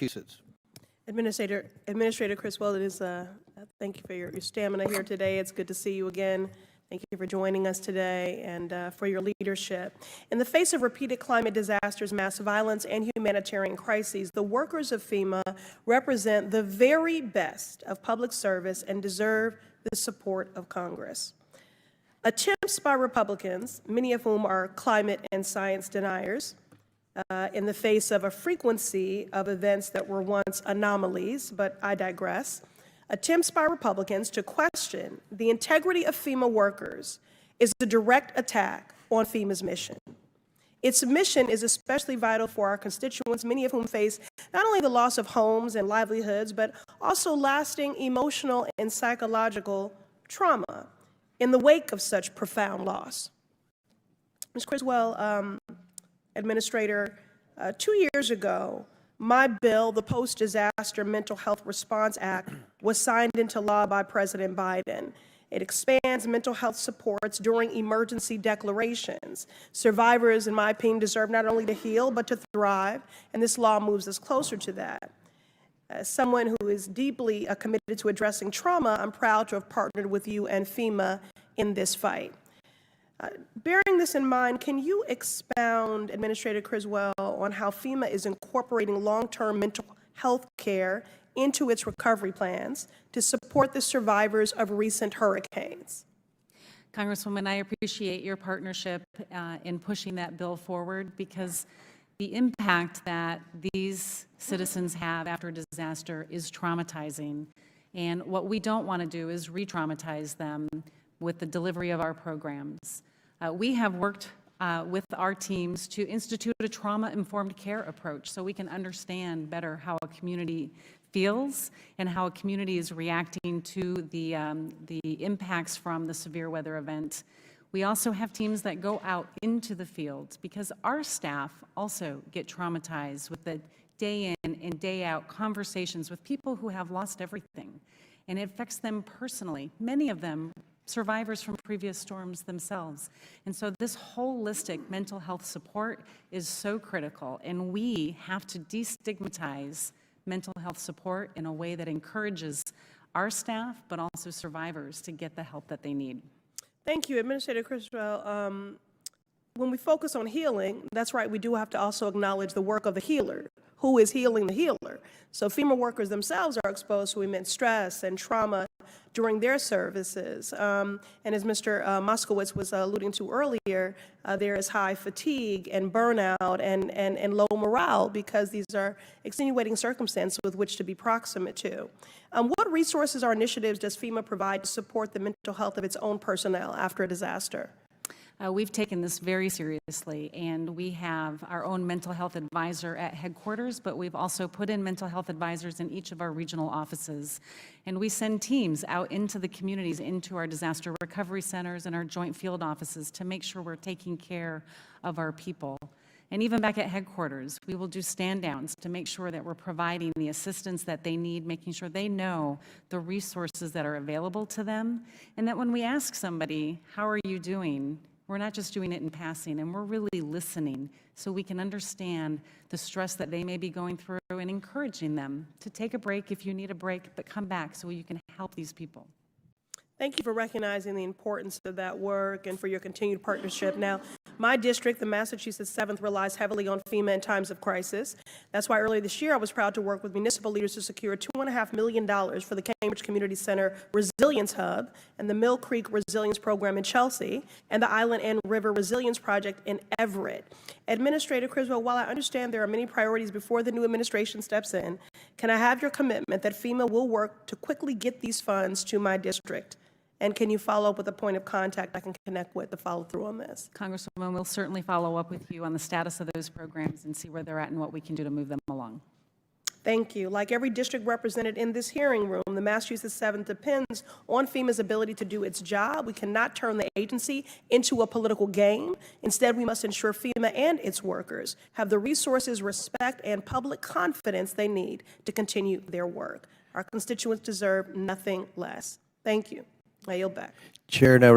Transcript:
Massachusetts. Administrator Criswell, it is, thank you for your stamina here today. It's good to see you again. Thank you for joining us today and for your leadership. In the face of repeated climate disasters, mass violence, and humanitarian crises, the workers of FEMA represent the very best of public service and deserve the support of Congress. Attempts by Republicans, many of whom are climate and science deniers, in the face of a frequency of events that were once anomalies, but I digress. Attempts by Republicans to question the integrity of FEMA workers is a direct attack on FEMA's mission. Its mission is especially vital for our constituents, many of whom face not only the loss of homes and livelihoods, but also lasting emotional and psychological trauma in the wake of such profound loss. Ms. Criswell, Administrator, 2 years ago, my bill, the Post-Disaster Mental Health Response Act, was signed into law by President Biden. It expands mental health supports during emergency declarations. Survivors, in my opinion, deserve not only to heal, but to thrive, and this law moves us closer to that. As someone who is deeply committed to addressing trauma, I'm proud to have partnered with you and FEMA in this fight. Bearing this in mind, can you expound, Administrator Criswell, on how FEMA is incorporating long-term mental health care into its recovery plans to support the survivors of recent hurricanes? Congresswoman, I appreciate your partnership in pushing that bill forward, because the impact that these citizens have after a disaster is traumatizing. And what we don't want to do is re-traumatize them with the delivery of our programs. We have worked with our teams to institute a trauma-informed care approach so we can understand better how a community feels and how a community is reacting to the impacts from the severe weather event. We also have teams that go out into the field, because our staff also get traumatized with the day in and day out conversations with people who have lost everything. And it affects them personally. Many of them survivors from previous storms themselves. And so this holistic mental health support is so critical, and we have to destigmatize mental health support in a way that encourages our staff, but also survivors, to get the help that they need. Thank you, Administrator Criswell. When we focus on healing, that's right, we do have to also acknowledge the work of the healer. Who is healing the healer? So FEMA workers themselves are exposed to immense stress and trauma during their services. And as Mr. Moskowitz was alluding to earlier, there is high fatigue and burnout and low morale, because these are extenuating circumstances with which to be proximate to. What resources or initiatives does FEMA provide to support the mental health of its own personnel after a disaster? We've taken this very seriously, and we have our own mental health advisor at headquarters, but we've also put in mental health advisors in each of our regional offices. And we send teams out into the communities, into our disaster recovery centers and our joint field offices, to make sure we're taking care of our people. And even back at headquarters, we will do stand-downs to make sure that we're providing the assistance that they need, making sure they know the resources that are available to them, and that when we ask somebody, how are you doing, we're not just doing it in passing, and we're really listening so we can understand the stress that they may be going through, and encouraging them to take a break if you need a break, but come back so you can help these people. Thank you for recognizing the importance of that work and for your continued partnership. Now, my district, the Massachusetts 7th, relies heavily on FEMA in times of crisis. That's why earlier this year I was proud to work with municipal leaders to secure $2.5 million for the Cambridge Community Center Resilience Hub and the Mill Creek Resilience Program in Chelsea and the Island and River Resilience Project in Everett. Administrator Criswell, while I understand there are many priorities before the new administration steps in, can I have your commitment that FEMA will work to quickly get these funds to my district? And can you follow up with a point of contact I can connect with to follow through on this? Congresswoman, we'll certainly follow up with you on the status of those programs and see where they're at and what we can do to move them along. Thank you. Like every district represented in this hearing room, the Massachusetts 7th depends on FEMA's ability to do its job. We cannot turn the agency into a political game. Instead, we must ensure FEMA and its workers have the resources, respect, and public confidence they need to continue their work. Our constituents deserve nothing less. Thank you. I yield back. Chair now